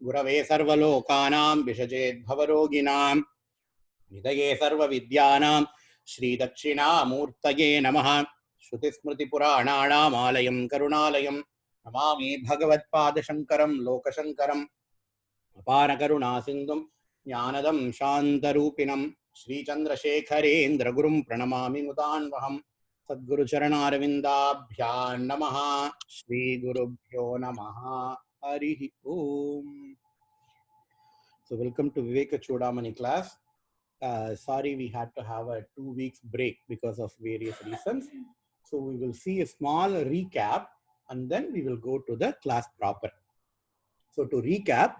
गुरवे सर्वलोकानां विषजेद्भवरोगिणां निधये सर्वविद्यानां श्रीदक्षिणामूर्तये नमः। श्रुतिस्मृतिपुराणानामालयं करुणालयं नमामि भगवत्पादशङ्करं लोकशङ्करम् अपारकरुणासिन्धुं ज्ञानदं शान्तरूपिणं श्रीचन्द्रशेखरेन्द्रगुरुं प्रणमामि मुदान्वहम्। सद्गुरुचरणारविन्दाभ्यां नमः। श्रीगुरुभ्यो नमः। हरिः ओम्. So welcome to Viveka Chudamani class. Sorry we had to have a 2 weeks break because of various reasons. So we will see a small recap and then we will go to the class proper. So to recap,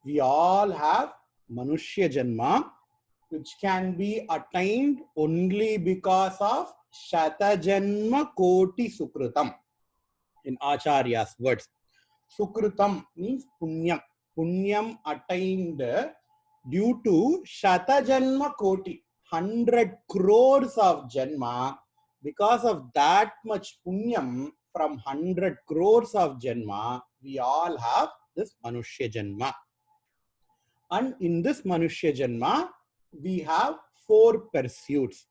we all have Manushya Janma, which can be attained only because of Shatajanma Koti Sukrutam. In Acharya's words, Sukrutam means Punyam. Punyam attained due to Shatajanma Koti, 100 crores of Janma. Because of that much Punyam from 100 crores of Janma, we all have this Manushya Janma. And in this Manushya Janma, we have 4 pursuits: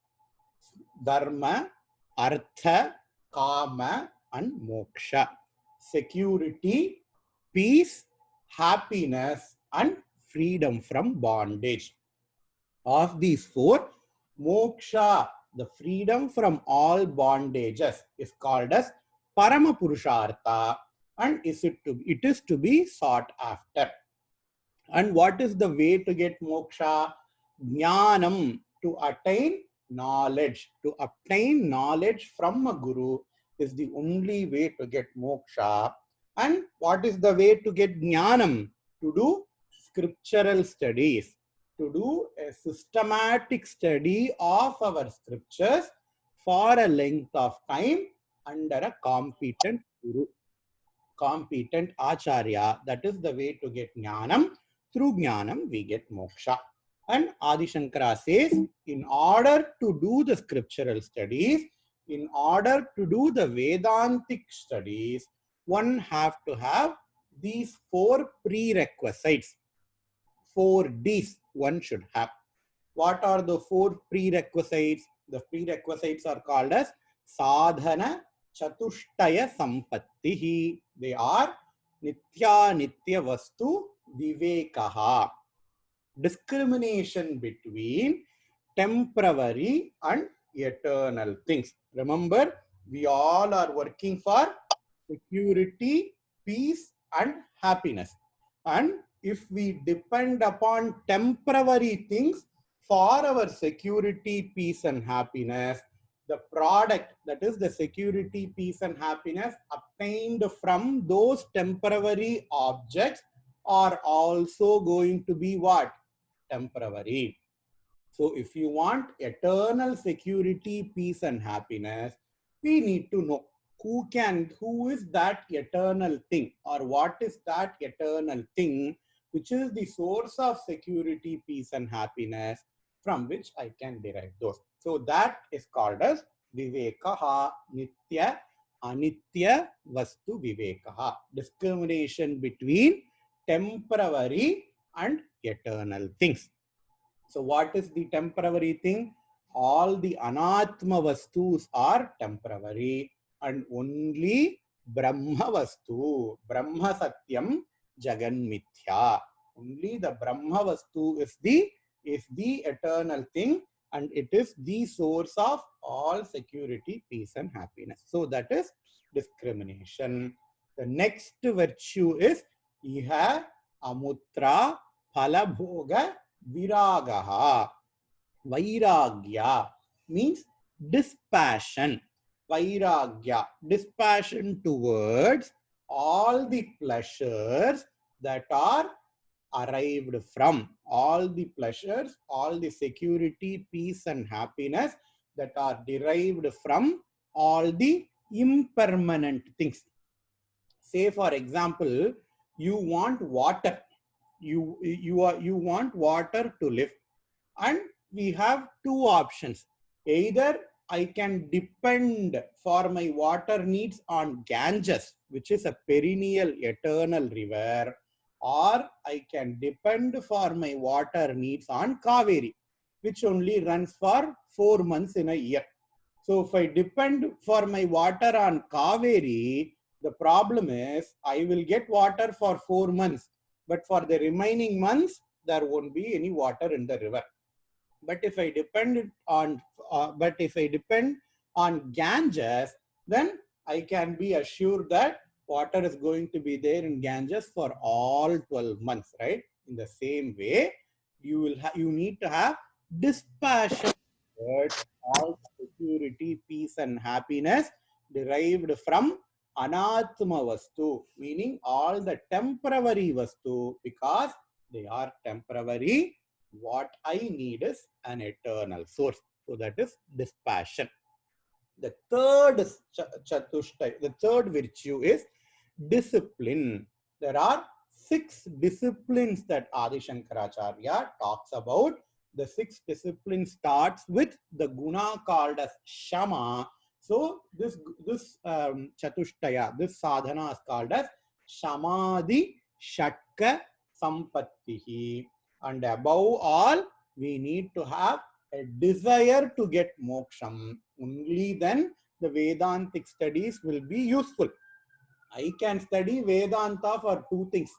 Dharma, Artha, Kama, and Moksha. Security, peace, happiness, and freedom from bondage. Of these 4, Moksha, the freedom from all bondages, is called as Parama Purushartha, and it is to be sought after. And what is the way to get moksha? Jnanam, to attain knowledge. To obtain knowledge from a guru is the only way to get moksha. And what is the way to get jnanam? To do scriptural studies, to do a systematic study of our scriptures for a length of time under a competent guru, competent acharya. That is the way to get jnanam. Through jnanam, we get moksha. And Adi Shankara says, in order to do the scriptural studies, in order to do the Vedantic studies, one have to have these 4 prerequisites. 4 Ds one should have. What are the 4 prerequisites? The prerequisites are called as sadhana chatushtaya sampattihi. They are nitya nitya vastu vivekaha, discrimination between temporary and eternal things. Remember, we all are working for security, peace, and happiness. And if we depend upon temporary things for our security, peace, and happiness, the product, that is the security, peace, and happiness obtained from those temporary objects, are also going to be what? Temporary. So if you want eternal security, peace, and happiness, we need to know who is that eternal thing, or what is that eternal thing which is the source of security, peace, and happiness, from which I can derive those. So that is called as Vivekaha, Nitya, Anitya, Vastu Vivekaha. Discrimination between temporary and eternal things. So what is the temporary thing? All the anatma vastus are temporary, and only Brahma vastu, Brahma satyam, Jagan mithya. Only the Brahma vastu is the eternal thing, and it is the source of all security, peace, and happiness. So that is discrimination. The next virtue is Iha Amutra Phalabhoga Viragaha. Vairagya means dispassion. Vairagya, dispassion towards all the pleasures that are arrived from, all the pleasures, all the security, peace, and happiness that are derived from all the impermanent things. Say for example, you want water. You want water to live, and we have 2 options. Either I can depend for my water needs on Ganges, which is a perennial eternal river, or I can depend for my water needs on Kaveri, which only runs for 4 months in a year. So if I depend for my water on Kaveri, the problem is I will get water for 4 months, but for the remaining months, there won't be any water in the river. But if I depend on Ganges, then I can be assured that water is going to be there in Ganges for all 12 months, right? In the same way, you need to have dispassion towards all security, peace, and happiness derived from anatma vastu, meaning all the temporary vastu, because they are temporary. What I need is an eternal source. So that is dispassion. The third the third virtue is discipline. There are 6 disciplines that Adi Shankaracharya talks about. The 6 disciplines starts with the guna called as Shama. So this Chatushtaya, this sadhana is called as Shamadhi Shatka Sampattihi. And above all, we need to have a desire to get moksham. Only then the Vedantic studies will be useful. I can study Vedanta for 2 things.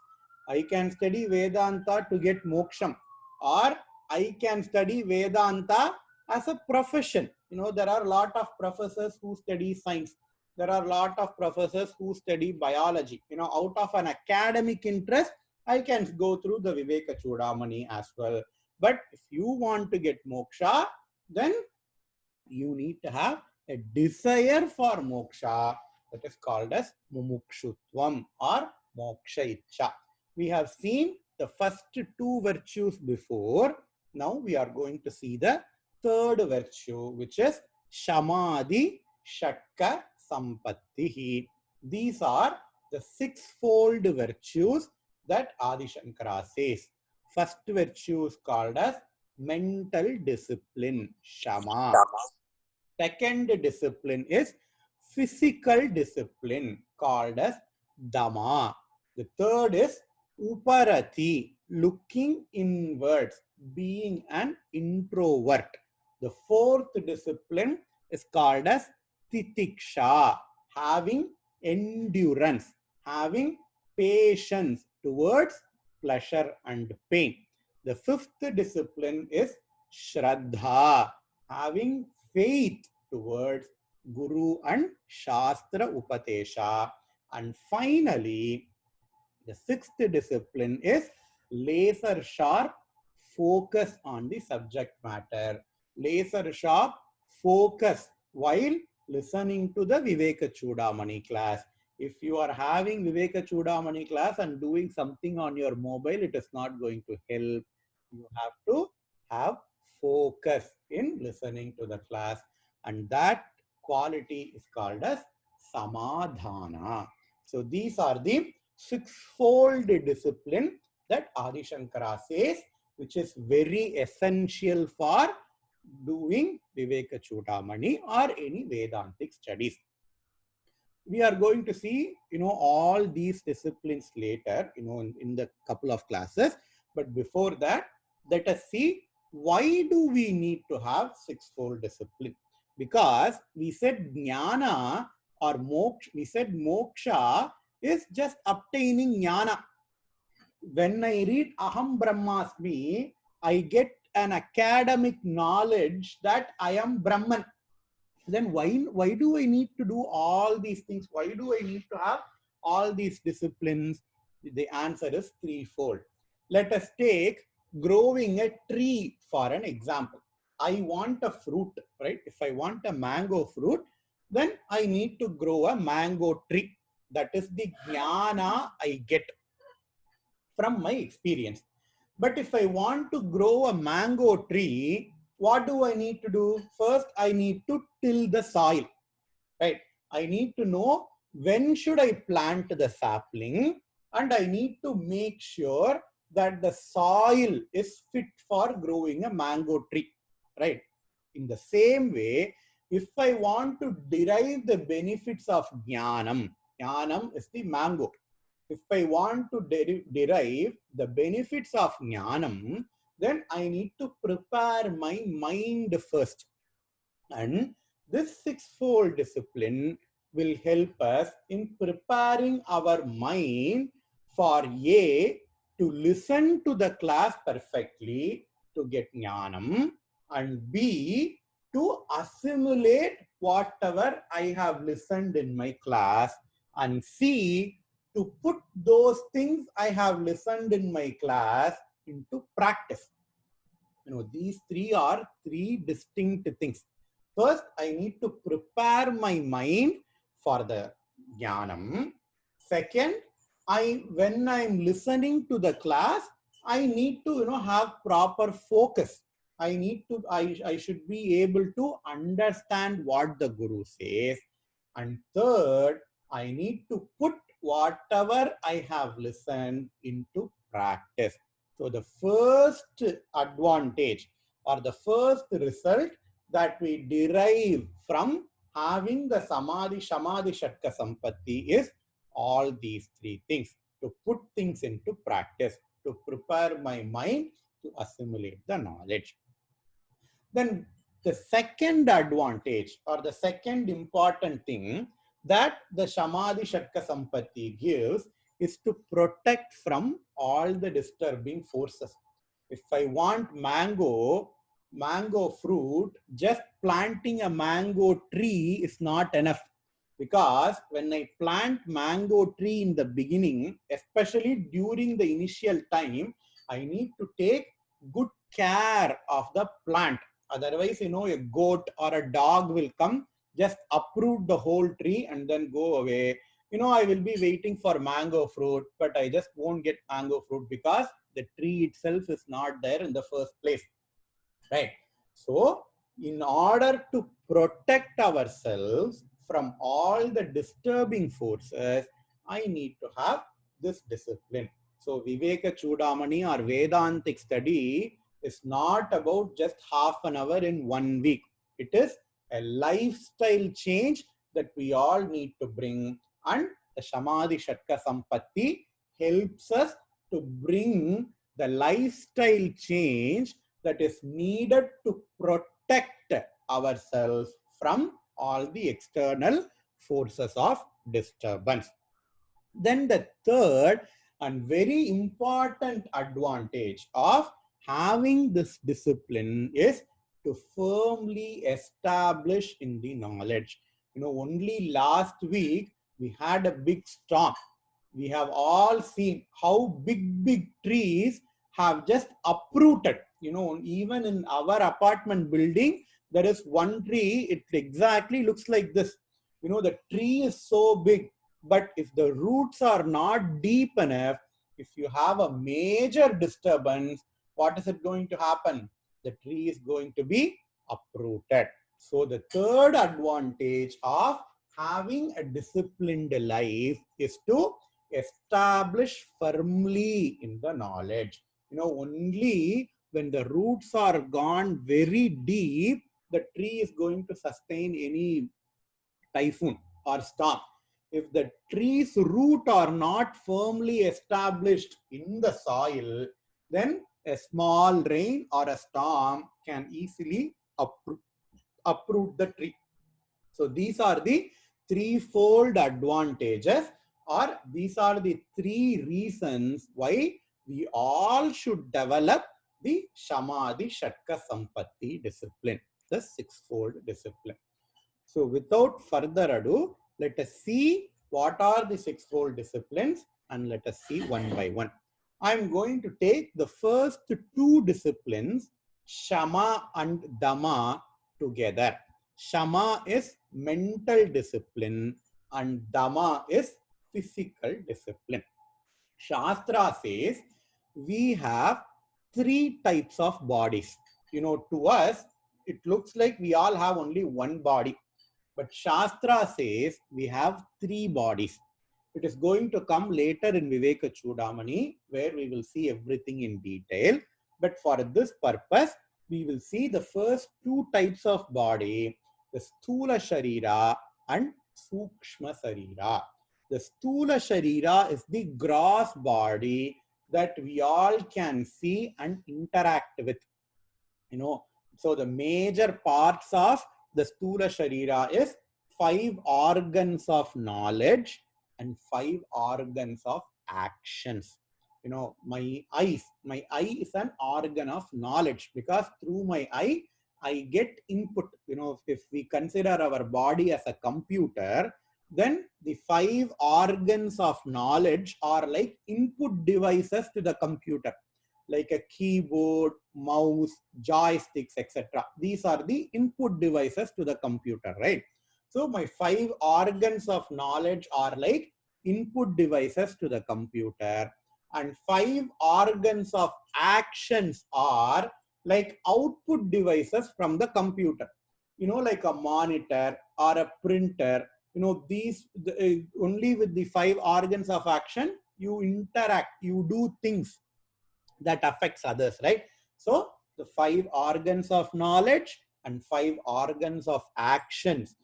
I can study Vedanta to get moksham, or I can study Vedanta as a profession. You know, there are a lot of professors who study science. There are a lot of professors who study biology. You know, out of an academic interest, I can go through the Viveka Chudamani as well. But if you want to get moksha, then you need to have a desire for moksha, that is called as mumukshutvam or moksha ichcha. We have seen the first 2 virtues before. Now we are going to see the third virtue, which is shamadhi shatka sampattihi. These are the 6-fold virtues that Adi Shankara says. First virtue is called as mental discipline, shama. Second discipline is physical discipline, called as dama. The third is uparati, looking inwards, being an introvert. The fourth discipline is called as titiksha, having endurance, having patience towards pleasure and pain. The fifth discipline is shraddha, having faith towards Guru and Shastra Upatesha. And finally, the 6th discipline is laser sharp focus on the subject matter. Laser sharp focus while listening to the Viveka Chudamani class. If you are having Viveka Chudamani class and doing something on your mobile, it is not going to help. You have to have focus in listening to the class, and that quality is called as samadhana. So these are the 6-fold discipline that Adi Shankara says, which is very essential for doing Viveka Chudamani or any Vedantic studies. We are going to see, all these disciplines later, in the couple of classes. But before that, let us see, why do we need to have 6-fold discipline? Because we said jnana or moksha, we said moksha is just obtaining jnana. When I read Aham Brahmasmi, I get an academic knowledge that I am Brahman. Then why do I need to do all these things? Why do I need to have all these disciplines? The answer is threefold. Let us take growing a tree for an example. I want a fruit, right? If I want a mango fruit, then I need to grow a mango tree. That is the jnana I get from my experience. But if I want to grow a mango tree, what do I need to do? First, I need to till the soil, right? I need to know when should I plant the sapling, and I need to make sure that the soil is fit for growing a mango tree, right? In the same way, if I want to derive the benefits of jnanam, jnanam is the mango. If I want to derive the benefits of jnanam, then I need to prepare my mind first. And this sixfold discipline will help us in preparing our mind for A, to listen to the class perfectly to get jnanam, and B, to assimilate whatever I have listened in my class, and C, to put those things I have listened in my class into practice. These three are three distinct things. First, I need to prepare my mind for the jnanam. Second, when I'm listening to the class, I need to have proper focus. I should be able to understand what the guru says. And third, I need to put whatever I have listened into practice. So the first advantage or the first result that we derive from having the Samadhi, Shamadhi, Shatka Sampatti is all these three things: to put things into practice, to prepare my mind to assimilate the knowledge. Then the second advantage or the second important thing that the Shamadhi Shatka Sampatti gives is to protect from all the disturbing forces. If I want mango fruit, just planting a mango tree is not enough. Because when I plant mango tree in the beginning, especially during the initial time, I need to take good care of the plant. Otherwise, a goat or a dog will come, just uproot the whole tree and then go away. I will be waiting for mango fruit, but I just won't get mango fruit because the tree itself is not there in the first place, right? So, in order to protect ourselves from all the disturbing forces, I need to have this discipline. So, Viveka Chudamani or Vedantic study is not about just half an hour in 1 week. It is a lifestyle change that we all need to bring, and the Shamadhi Shatka Sampatti helps us to bring the lifestyle change that is needed to protect ourselves from all the external forces of disturbance. Then the third and very important advantage of having this discipline is to firmly establish in the knowledge. Only last week we had a big storm. We have all seen how big trees have just uprooted. Even in our apartment building, there is one tree, it exactly looks like this. The tree is so big, but if the roots are not deep enough, if you have a major disturbance, what is it going to happen? The tree is going to be uprooted. So the third advantage of having a disciplined life is to establish firmly in the knowledge. Only when the roots are gone very deep, the tree is going to sustain any typhoon or storm. If the tree's root are not firmly established in the soil, then a small rain or a storm can easily uproot the tree. So these are the threefold advantages, or these are the three reasons why we all should develop the Shamadhi Shatka Sampatti discipline, the sixfold discipline. So without further ado, let us see what are the sixfold disciplines, and let us see one by one. I'm going to take the first two disciplines, Shama and Dama, together. Shama is mental discipline and Dama is physical discipline. Shastra says we have three types of bodies. To us, it looks like we all have only one body. But Shastra says we have three bodies. It is going to come later in Viveka Chudamani, where we will see everything in detail. But for this purpose, we will see the first two types of body, the Sthula Sharira and Sukshma Sharira. The Stula Sharira is the gross body that we all can see and interact with. So the major parts of the Stula Sharira is 5 organs of knowledge and 5 organs of actions. My eye is an organ of knowledge, because through my eye, I get input. If we consider our body as a computer, then the 5 organs of knowledge are like input devices to the computer, like a keyboard, mouse, joysticks, etc. These are the input devices to the computer, right? So my 5 organs of knowledge are like input devices to the computer, and 5 organs of actions are like output devices from the computer. Like a monitor or a printer. Only with the 5 organs of action you interact, you do things that affects others, right? So the 5 organs of knowledge and 5 organs of actions,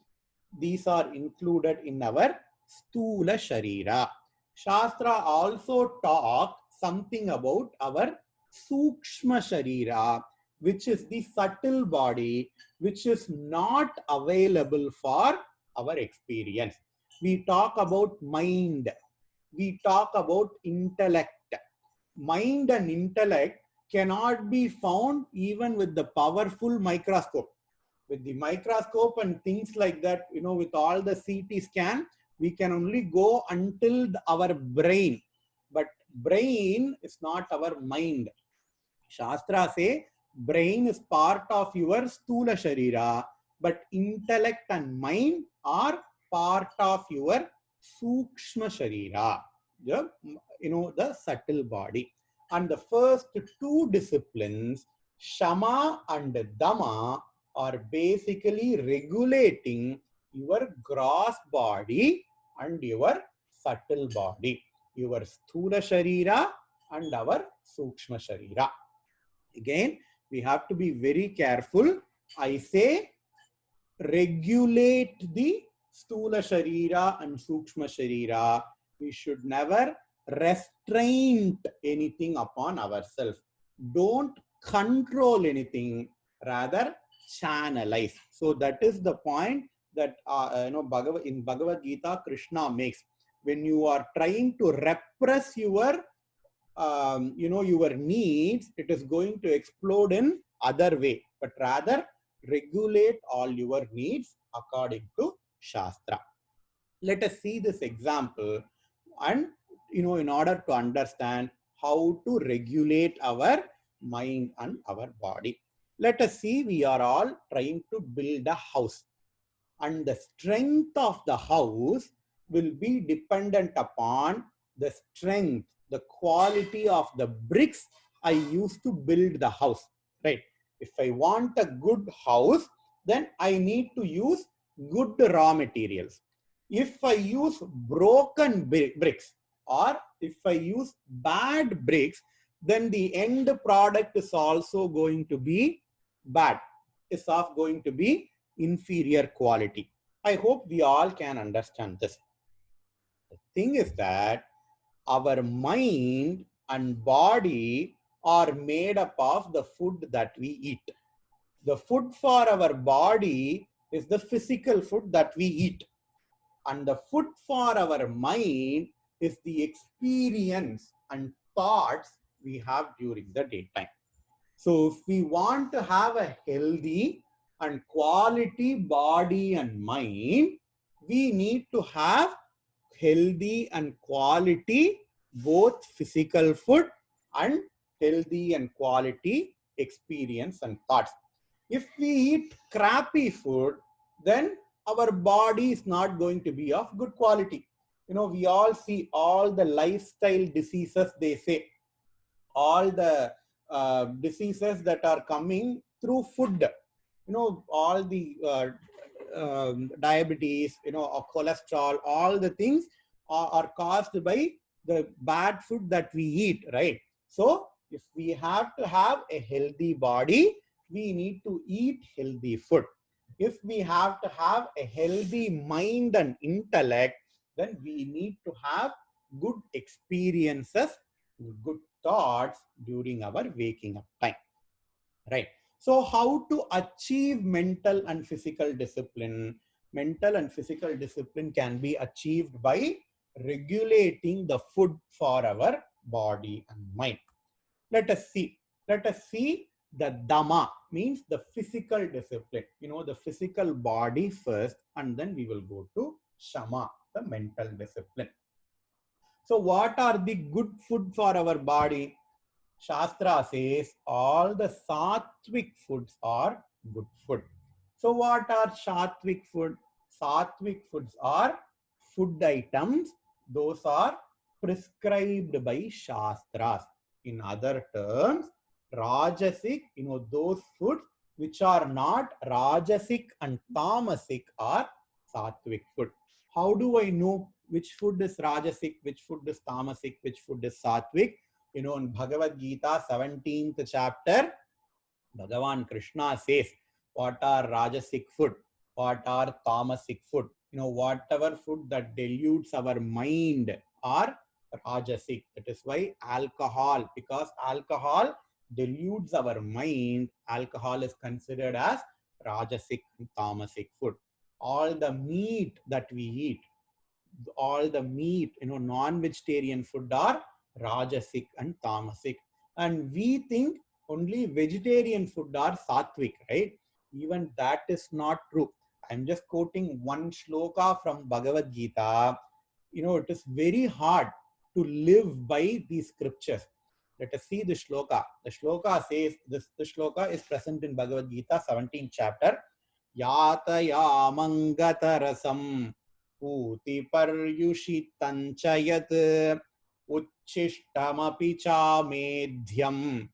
these are included in our Stula Sharira. Shastra also talk something about our Sukshma Sharira, which is the subtle body, which is not available for our experience. We talk about mind, we talk about intellect. Mind and intellect cannot be found even with the powerful microscope. With the microscope and things like that, with all the CT scan, we can only go until our brain. But brain is not our mind. Shastra say brain is part of your Stula Sharira, but intellect and mind are part of your Sukshma Sharira, the subtle body. And the first 2 disciplines, Shama and Dama, are basically regulating your gross body and your subtle body, your Sthula Sharira and our Sukshma Sharira. Again, we have to be very careful. I say regulate the Stula Sharira and Sukshma Sharira. We should never restrain anything upon ourselves. Don't control anything, rather channelize. So that is the point that in Bhagavad Gita, Krishna makes. When you are trying to repress your your needs, it is going to explode in other way, but rather regulate all your needs according to Shastra. Let us see this example, and in order to understand how to regulate our mind and our body. Let us see, we are all trying to build a house, and the strength of the house will be dependent upon the strength, the quality of the bricks I use to build the house, right? If I want a good house, then I need to use good raw materials. If I use broken bricks, or if I use bad bricks, then the end product is also going to be bad, is going to be inferior quality. I hope we all can understand this. The thing is that our mind and body are made up of the food that we eat. The food for our body is the physical food that we eat. And the food for our mind is the experience and thoughts we have during the daytime. So if we want to have a healthy and quality body and mind, we need to have healthy and quality both physical food and healthy and quality experience and thoughts. If we eat crappy food, then our body is not going to be of good quality. We all see all the lifestyle diseases, they say, all the diseases that are coming through food. All the diabetes, or cholesterol, all the things are caused by the bad food that we eat, right? So if we have to have a healthy body, we need to eat healthy food. If we have to have a healthy mind and intellect, then we need to have good experiences, good thoughts during our waking up time, right? So how to achieve mental and physical discipline? Mental and physical discipline can be achieved by regulating the food for our body and mind. Let us see. Let us see the Dhamma, means the physical discipline. The physical body first, and then we will go to Shama, the mental discipline. So what are the good food for our body? Shastra says all the sattvic foods are good food. So what are sattvic food? Sattvic foods are food items. Those are prescribed by Shastras. In other terms, Rajasic, those foods which are not Rajasic and Tamasic are sattvic food. How do I know which food is Rajasic, which food is Tamasic, which food is sattvic? In Bhagavad Gita, 17th chapter, Bhagavan Krishna says, what are Rajasic food? What are Tamasic food? Whatever food that dilutes our mind are Rajasic. That is why alcohol, because alcohol dilutes our mind, alcohol is considered as Rajasic and Tamasic food. All the meat that we eat, non-vegetarian food are Rajasic and Tamasic. And we think only vegetarian food are Sattvic, right? Even that is not true. I'm just quoting one shloka from Bhagavad Gita. It is very hard to live by these scriptures. Let us see the shloka. The shloka says, the shloka is present in Bhagavad Gita, 17th chapter. Yata yamangatarasam Puti paryushitancha yat uchishtamaphi cha medhyam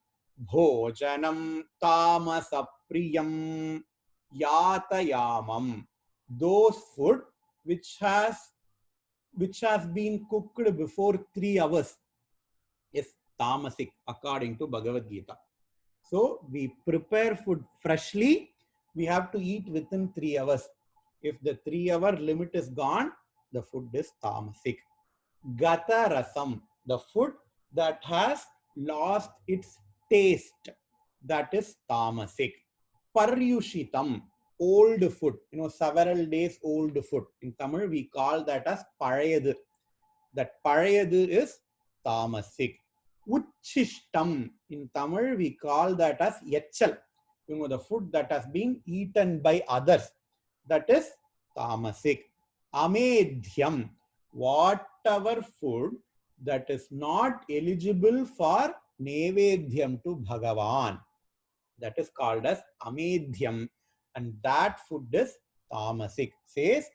bhojanam tamasapriyam yatayamam. Those food which has been cooked before 3 hours is tamasic according to Bhagavad Gita. So we prepare food freshly. We have to eat within 3 hours. If the 3-hour limit is gone, the food is tamasic. Gata rasam, the food that has lost its taste, that is tamasic. Paryushitam, old food, several days old food. In Tamil, we call that as parayadu. That parayadu is tamasic. Uchishtam, in Tamil, we call that as yechal. The food that has been eaten by others, that is tamasic. Amedhyam, whatever food that is not eligible for nevedhyam to Bhagavan, that is called as amedhyam, and that food is tamasic, says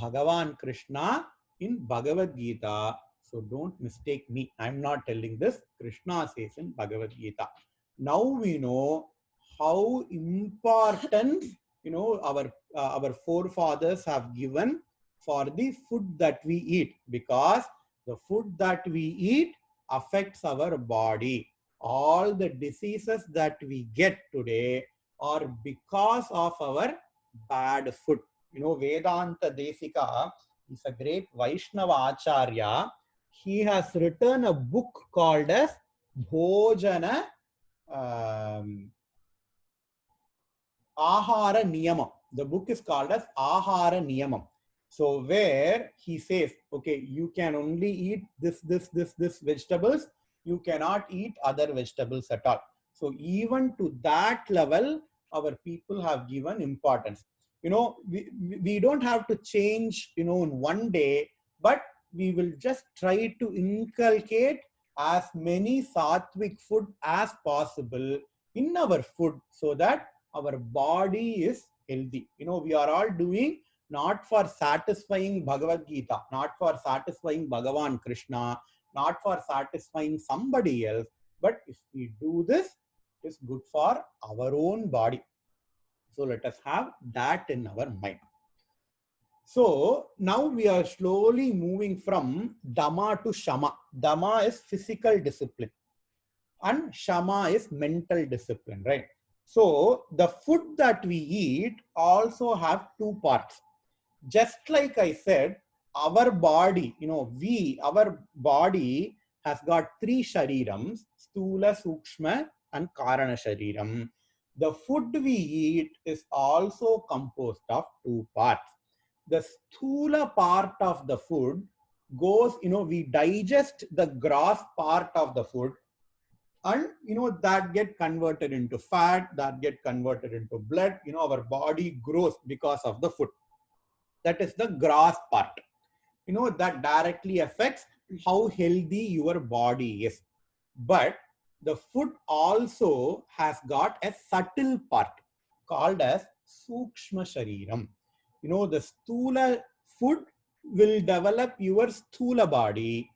Bhagavan Krishna in Bhagavad Gita. So don't mistake me. I'm not telling this. Krishna says in Bhagavad Gita. Now we know how important our forefathers have given for the food that we eat, because the food that we eat affects our body. All the diseases that we get today are because of our bad food. Vedanta Desika is a great Vaishnava Acharya. He has written a book called as Bhojana Ahara Niyamam. The book is called as Ahara Niyamam. So where he says, okay, you can only eat this vegetables. You cannot eat other vegetables at all. So even to that level, our people have given importance. We don't have to change, in one day, but we will just try to inculcate as many sattvic food as possible in our food so that our body is healthy. We are all doing not for satisfying Bhagavad Gita, not for satisfying Bhagavan Krishna, not for satisfying somebody else, but if we do this, it's good for our own body. So let us have that in our mind. So now we are slowly moving from Dhamma to Shama. Dhamma is physical discipline and Shama is mental discipline, right? So the food that we eat also have two parts. Just like I said, our body, our body has got three sharirams, Stula, Sukshma and Karana Shariram. The food we eat is also composed of two parts. The Stula part of the food goes, we digest the gross part of the food, and that get converted into fat, that get converted into blood. Our body grows because of the food. That is the gross part, that directly affects how healthy your body is. But the food also has got a subtle part called as Sukshma Shariram. The Stula food will develop your Stula body.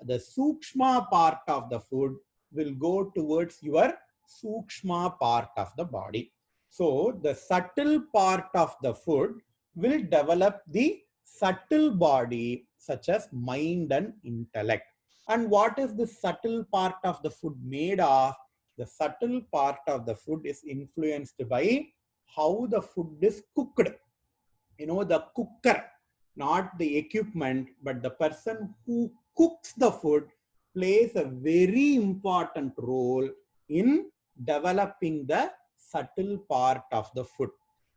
The Sukshma part of the food will go towards your Sukshma part of the body. So the subtle part of the food will develop the subtle body, such as mind and intellect. And what is the subtle part of the food made of? The subtle part of the food is influenced by how the food is cooked. The cooker, not the equipment, but the person who cooks the food plays a very important role in developing the subtle part of the food.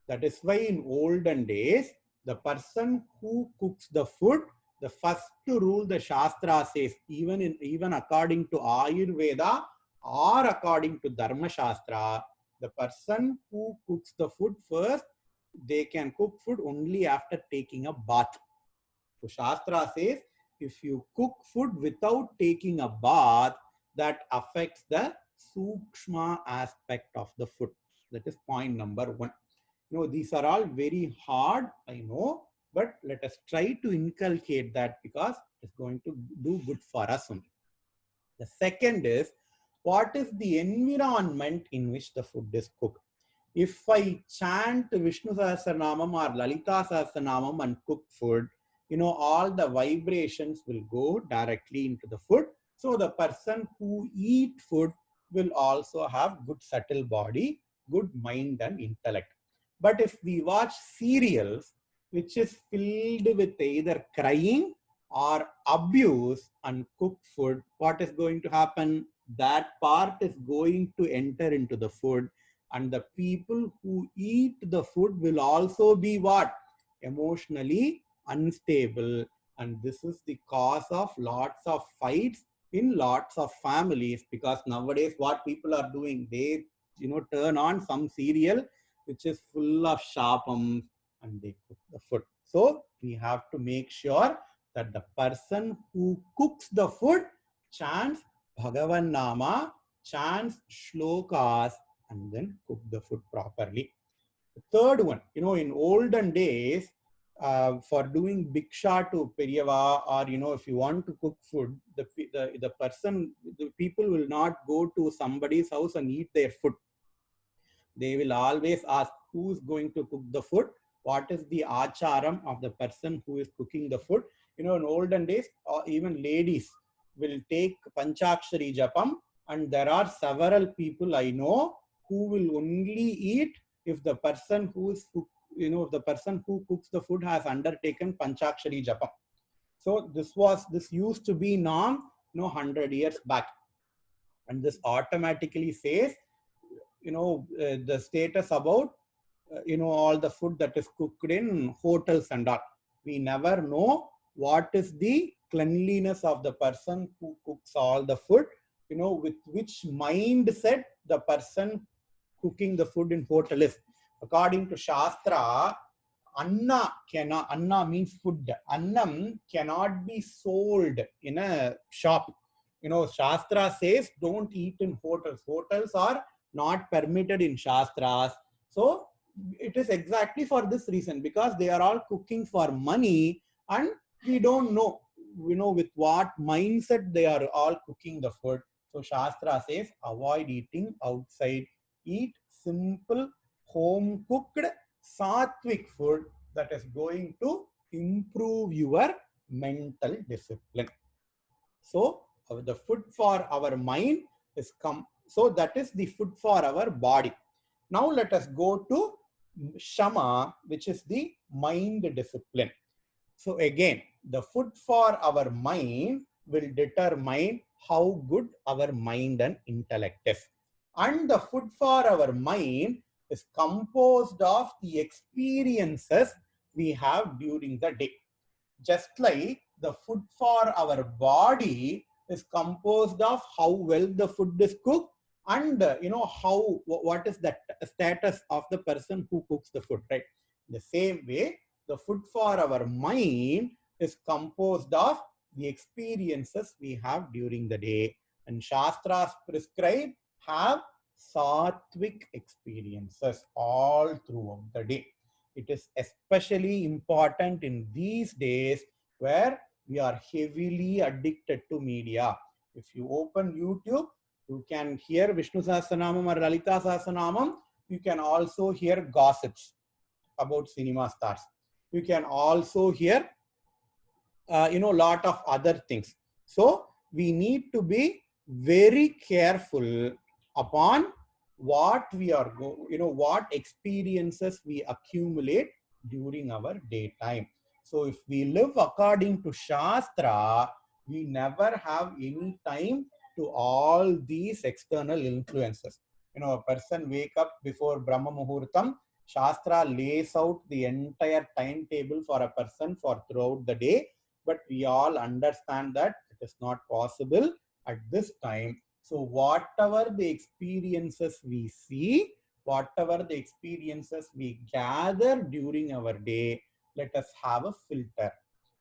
That is why in olden days, the person who cooks the food, the first rule the Shastra says, even according to Ayurveda or according to Dharma Shastra, the person who cooks the food first, they can cook food only after taking a bath. So Shastra says, if you cook food without taking a bath, that affects the Sukshma aspect of the food. That is point number one. These are all very hard, I know, but let us try to inculcate that because it's going to do good for us only. The second is, what is the environment in which the food is cooked? If I chant Vishnu Sahasranamam or Lalita Sahasranamam and cook food, all the vibrations will go directly into the food. So the person who eat food will also have good subtle body, good mind and intellect. But if we watch serials, which is filled with either crying or abuse and cook food, what is going to happen? That part is going to enter into the food, and the people who eat the food will also be what? Emotionally unstable. And this is the cause of lots of fights in lots of families, because nowadays what people are doing, they turn on some serial which is full of sharpums and they cook the food. So we have to make sure that the person who cooks the food chants Bhagavan Nama, chants shlokas, and then cook the food properly. The third one, in olden days, for doing bhiksha to Periyava, or if you want to cook food, the people will not go to somebody's house and eat their food. They will always ask who's going to cook the food, what is the acharam of the person who is cooking the food. In olden days, even ladies will take Panchakshari Japam, and there are several people I know who will only eat if the person who is if the person who cooks the food has undertaken Panchakshari Japam. So this used to be norm 100 years back, and this automatically says the status about all the food that is cooked in hotels and all. We never know what is the cleanliness of the person who cooks all the food, with which mindset the person cooking the food in hotel is. According to Shastra, Anna means food. Annam cannot be sold in a shop. Shastra says don't eat in hotels. Hotels are not permitted in Shastras. So it is exactly for this reason, because they are all cooking for money, and we don't know, with what mindset they are all cooking the food. So Shastra says avoid eating outside. Eat simple, home cooked, sattvic food that is going to improve your mental discipline. So the food for our mind is so that is the food for our body. Now let us go to Shama, which is the mind discipline. So again, the food for our mind will determine how good our mind and intellect is. And the food for our mind is composed of the experiences we have during the day. Just like the food for our body is composed of how well the food is cooked, and how, what is the status of the person who cooks the food, right? The same way, the food for our mind is composed of the experiences we have during the day. And Shastras prescribe have sattvic experiences all throughout the day. It is especially important in these days where we are heavily addicted to media. If you open YouTube, you can hear Vishnu Sahasranamam or Lalita Sahasranamam. You can also hear gossips about cinema stars. You can also hear lot of other things. So we need to be very careful upon what we are what experiences we accumulate during our daytime. So if we live according to Shastra, we never have any time to all these external influences. A person wake up before Brahma Muhurtam, Shastra lays out the entire timetable for a person for throughout the day, but we all understand that it is not possible at this time. So whatever the experiences we see, whatever the experiences we gather during our day, let us have a filter.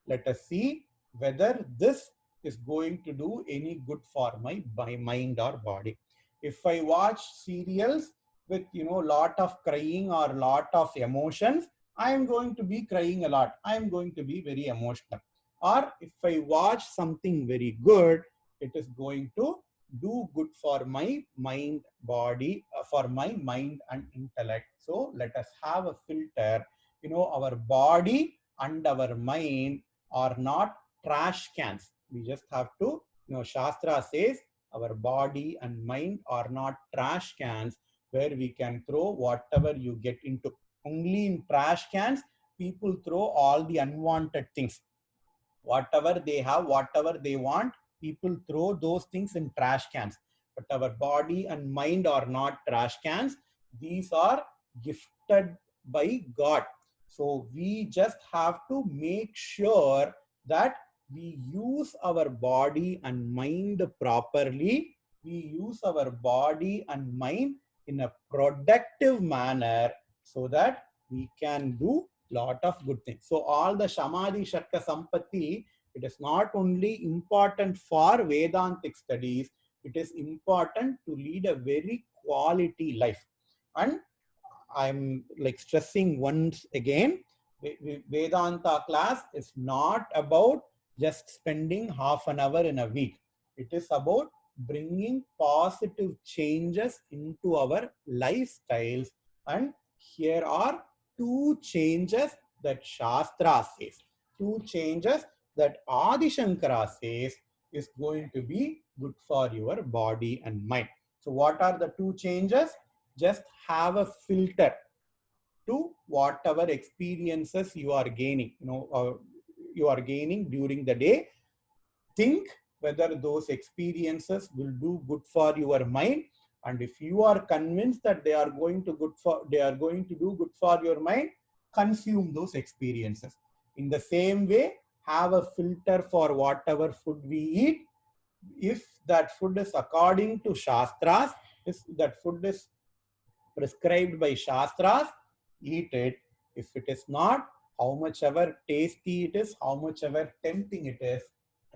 Let us see whether this is going to do any good for my mind or body. If I watch serials with lot of crying or lot of emotions, I am going to be crying a lot. I am going to be very emotional. Or if I watch something very good, it is going to do good for my mind, body, for my mind and intellect. So let us have a filter. Our body and our mind are not trash cans. We just have to, Shastra says our body and mind are not trash cans where we can throw whatever you get into. Only in trash cans, people throw all the unwanted things. Whatever they have, whatever they want, people throw those things in trash cans. But our body and mind are not trash cans. These are gifted by God. So we just have to make sure that we use our body and mind properly. We use our body and mind in a productive manner so that we can do lot of good things. So all the Samadhi, Sharka, Sampatti, it is not only important for Vedantic studies, it is important to lead a very quality life. And I'm like stressing once again, Vedanta class is not about just spending half an hour in a week. It is about bringing positive changes into our lifestyles. And here are two changes that Shastra says, two changes that Adi Shankara says is going to be good for your body and mind. So what are the two changes? Just have a filter to whatever experiences you are gaining, you are gaining during the day. Think whether those experiences will do good for your mind, and if you are convinced that they are going to do good for your mind, consume those experiences. In the same way, have a filter for whatever food we eat. If that food is according to Shastras, if that food is prescribed by Shastras, eat it. If it is not, how much ever tasty it is, how much ever tempting it is,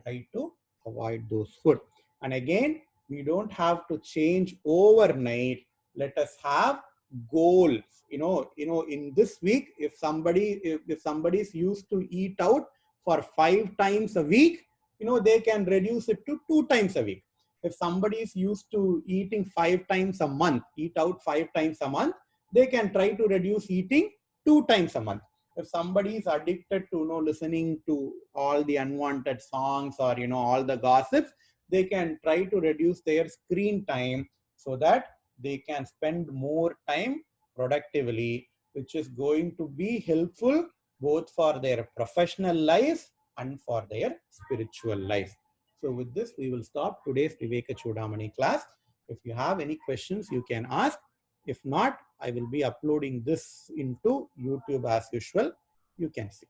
try to avoid those food. And again, we don't have to change overnight. Let us have goals. In this week, if somebody is used to eat out for 5 times a week, they can reduce it to 2 times a week. If somebody is used to eating 5 times a month, eat out 5 times a month, they can try to reduce eating 2 times a month. If somebody is addicted to listening to all the unwanted songs or all the gossips, they can try to reduce their screen time so that they can spend more time productively, which is going to be helpful both for their professional life and for their spiritual life. So with this, we will stop today's Viveka Chudamani class. If you have any questions, you can ask. If not, I will be uploading this into YouTube as usual. You can see.